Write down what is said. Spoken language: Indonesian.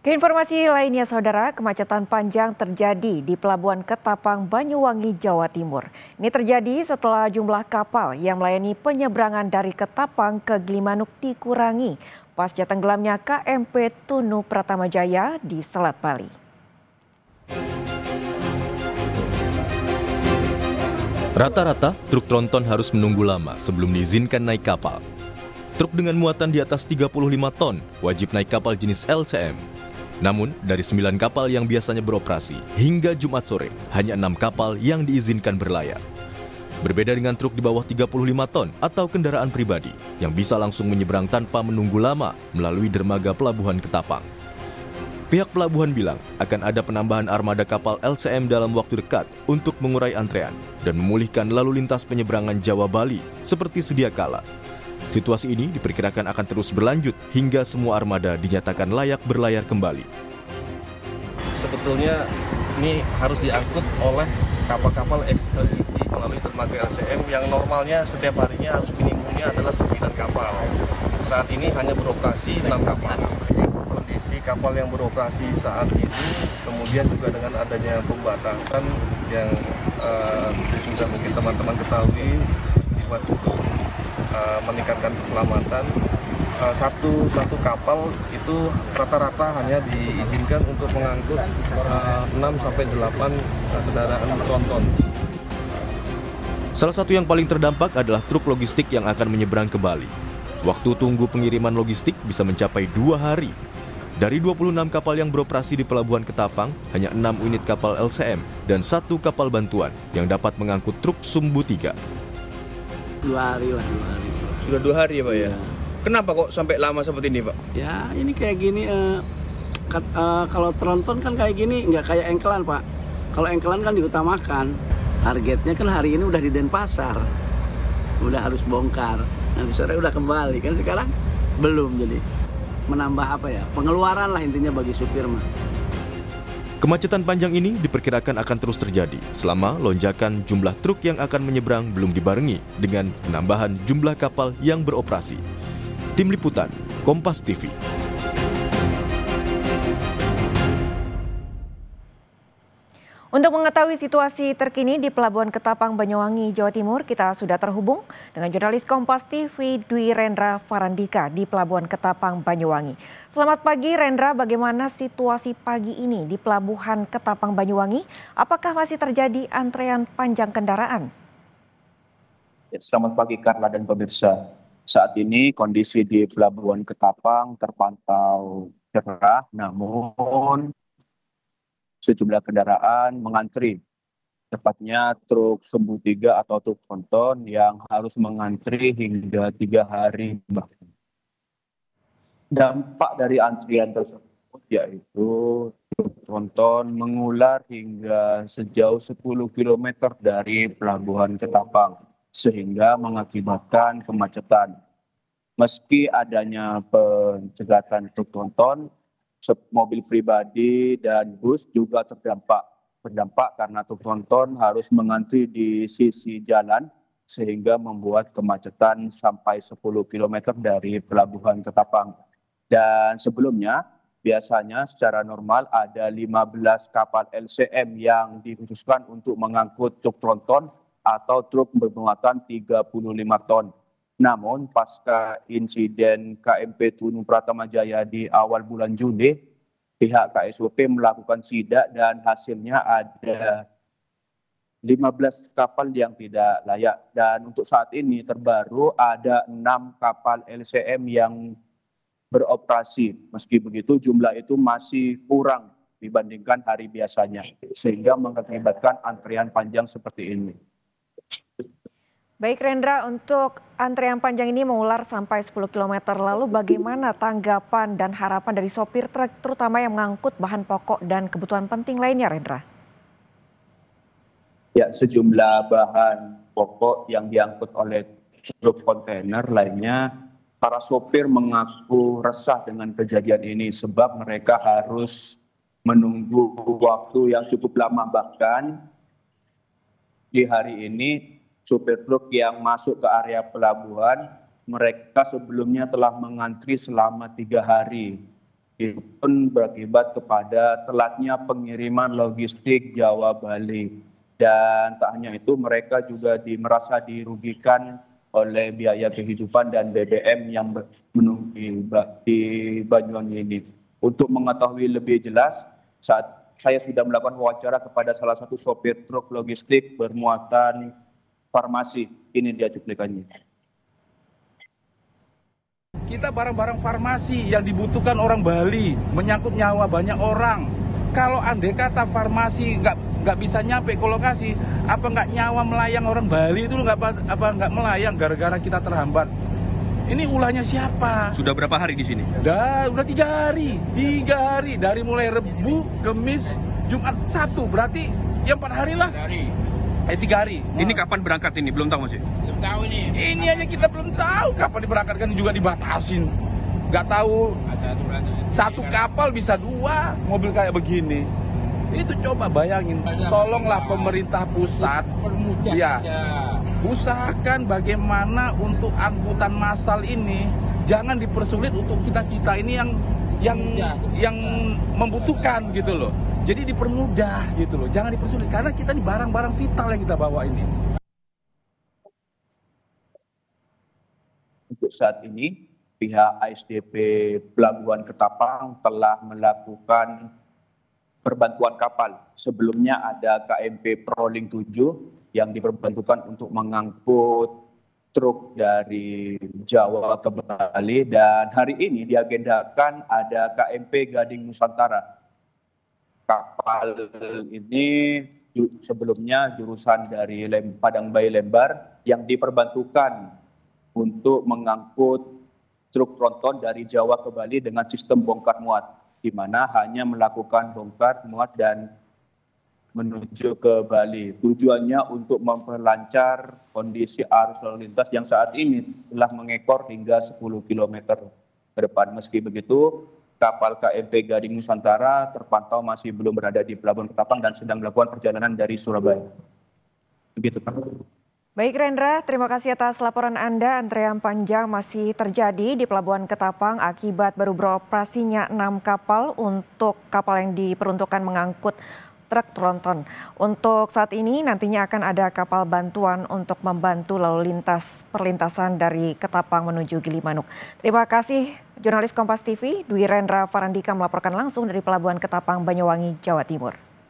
Keinformasi lainnya, Saudara, kemacetan panjang terjadi di Pelabuhan Ketapang, Banyuwangi, Jawa Timur. Ini terjadi setelah jumlah kapal yang melayani penyeberangan dari Ketapang ke Gilimanuk dikurangi pasca tenggelamnya KMP Tunu Pratamajaya di Selat Bali. Rata-rata, truk tronton harus menunggu lama sebelum diizinkan naik kapal. Truk dengan muatan di atas 35 ton wajib naik kapal jenis LCM. Namun, dari 9 kapal yang biasanya beroperasi, hingga Jumat sore, hanya 6 kapal yang diizinkan berlayar. Berbeda dengan truk di bawah 35 ton atau kendaraan pribadi, yang bisa langsung menyeberang tanpa menunggu lama melalui dermaga Pelabuhan Ketapang. Pihak pelabuhan bilang akan ada penambahan armada kapal LCM dalam waktu dekat untuk mengurai antrean dan memulihkan lalu lintas penyeberangan Jawa-Bali seperti sedia kala. Situasi ini diperkirakan akan terus berlanjut hingga semua armada dinyatakan layak berlayar kembali. Sebetulnya ini harus diangkut oleh kapal-kapal LCT melalui dermaga LCM yang normalnya setiap harinya harus minimumnya adalah 9 kapal. Saat ini hanya beroperasi 6 kapal. Kondisi kapal yang beroperasi saat ini, kemudian juga dengan adanya pembatasan yang sudah mungkin teman-teman ketahui, buat meningkatkan keselamatan, satu kapal itu rata-rata hanya diizinkan untuk mengangkut 6-8 kendaraan tronton. Salah satu yang paling terdampak adalah truk logistik yang akan menyeberang ke Bali. Waktu tunggu pengiriman logistik bisa mencapai 2 hari. Dari 26 kapal yang beroperasi di Pelabuhan Ketapang, hanya 6 unit kapal LCM dan 1 kapal bantuan yang dapat mengangkut truk Sumbu 3. 2 hari lah, 2 hari. Sudah 2 hari ya Pak ya? Kenapa kok sampai lama seperti ini Pak? Ya ini kayak gini, kalau tronton kan kayak gini, nggak kayak engkelan Pak. Kalau engkelan kan diutamakan, targetnya kan hari ini udah di Denpasar, udah harus bongkar, nanti sore udah kembali, kan sekarang belum, jadi menambah apa ya, pengeluaran lah intinya bagi supir mah. Kemacetan panjang ini diperkirakan akan terus terjadi selama lonjakan jumlah truk yang akan menyeberang belum dibarengi dengan penambahan jumlah kapal yang beroperasi. Tim Liputan, Kompas TV. Untuk mengetahui situasi terkini di Pelabuhan Ketapang, Banyuwangi, Jawa Timur, kita sudah terhubung dengan jurnalis Kompas TV Dwi Rendra Farandika di Pelabuhan Ketapang, Banyuwangi. Selamat pagi Rendra, bagaimana situasi pagi ini di Pelabuhan Ketapang, Banyuwangi? Apakah masih terjadi antrean panjang kendaraan? Ya, selamat pagi Karla dan pemirsa. Saat ini kondisi di Pelabuhan Ketapang terpantau cerah, namun sejumlah kendaraan mengantri, tepatnya truk Sumbu 3 atau truk tronton yang harus mengantri hingga 3 hari. Dampak dari antrian tersebut yaitu truk tronton mengular hingga sejauh 10 km dari Pelabuhan Ketapang, sehingga mengakibatkan kemacetan. Meski adanya pencegatan truk tronton, mobil pribadi dan bus juga berdampak karena truk tronton harus mengantri di sisi jalan sehingga membuat kemacetan sampai 10 km dari Pelabuhan Ketapang. Dan sebelumnya biasanya secara normal ada 15 kapal LCM yang dikhususkan untuk mengangkut truk tronton atau truk bermuatan 35 ton. Namun pasca insiden KMP Tunu Pratamajaya di awal bulan Juni, pihak KSOP melakukan sidak dan hasilnya ada 15 kapal yang tidak layak. Dan untuk saat ini terbaru ada 6 kapal LCM yang beroperasi. Meski begitu jumlah itu masih kurang dibandingkan hari biasanya, sehingga mengakibatkan antrian panjang seperti ini. Baik Rendra, untuk antrean panjang ini mengular sampai 10 km. Lalu bagaimana tanggapan dan harapan dari sopir truk terutama yang mengangkut bahan pokok dan kebutuhan penting lainnya, Rendra? Ya, sejumlah bahan pokok yang diangkut oleh truk kontainer lainnya, para sopir mengaku resah dengan kejadian ini sebab mereka harus menunggu waktu yang cukup lama. Bahkan di hari ini supir truk yang masuk ke area pelabuhan, mereka sebelumnya telah mengantri selama 3 hari. Itu pun berakibat kepada telatnya pengiriman logistik Jawa Bali. Dan tak hanya itu, mereka juga merasa dirugikan oleh biaya kehidupan dan BBM yang menunggu di Banyuwangi ini. Untuk mengetahui lebih jelas, saat saya sudah melakukan wawancara kepada salah satu sopir truk logistik bermuatan farmasi. Ini dia cuplikannya. Kita barang-barang farmasi yang dibutuhkan orang Bali, menyangkut nyawa banyak orang. Kalau andai kata farmasi nggak bisa nyampe ke lokasi, apa nggak nyawa melayang orang Bali itu nggak melayang gara-gara kita terhambat? Ini ulahnya siapa? Sudah berapa hari di sini? Udah 3 hari, 3 hari dari mulai Rebu, Kamis, Jumat, Sabtu, berarti ya 4 hari lah. 3 hari. Ini kapan berangkat ini? Belum tahu masih? Belum tahu ini. Ini aja kita belum tahu kapan diberangkatkan, juga dibatasin. Nggak tahu. Satu kapal bisa 2 mobil kayak begini. Itu coba bayangin. Tolonglah pemerintah pusat. Ya, usahakan bagaimana untuk angkutan massal ini jangan dipersulit untuk kita ini yang membutuhkan gitu loh. Jadi dipermudah gitu loh, jangan dipersulit karena kita ini barang-barang vital yang kita bawa ini. Untuk saat ini, pihak ASDP Pelabuhan Ketapang telah melakukan perbantuan kapal. Sebelumnya ada KMP Proling 7 yang diperbantukan untuk mengangkut truk dari Jawa ke Bali, dan hari ini diagendakan ada KMP Gading Nusantara. Kapal ini sebelumnya jurusan dari Padang Bayi Lembar yang diperbantukan untuk mengangkut truk tronton dari Jawa ke Bali dengan sistem bongkar muat, di mana hanya melakukan bongkar muat dan menuju ke Bali. Tujuannya untuk memperlancar kondisi arus lalu lintas yang saat ini telah mengekor hingga 10 km ke depan. Meski begitu, kapal KMP Gading Nusantara terpantau masih belum berada di Pelabuhan Ketapang dan sedang melakukan perjalanan dari Surabaya. Begitu, Pak. Baik Rendra, terima kasih atas laporan Anda. Antrean panjang masih terjadi di Pelabuhan Ketapang akibat baru beroperasinya 6 kapal untuk kapal yang diperuntukkan mengangkut truk tronton. Untuk saat ini nantinya akan ada kapal bantuan untuk membantu lalu lintas perlintasan dari Ketapang menuju Gilimanuk. Terima kasih jurnalis Kompas TV Dwi Rendra Farandika melaporkan langsung dari Pelabuhan Ketapang, Banyuwangi, Jawa Timur.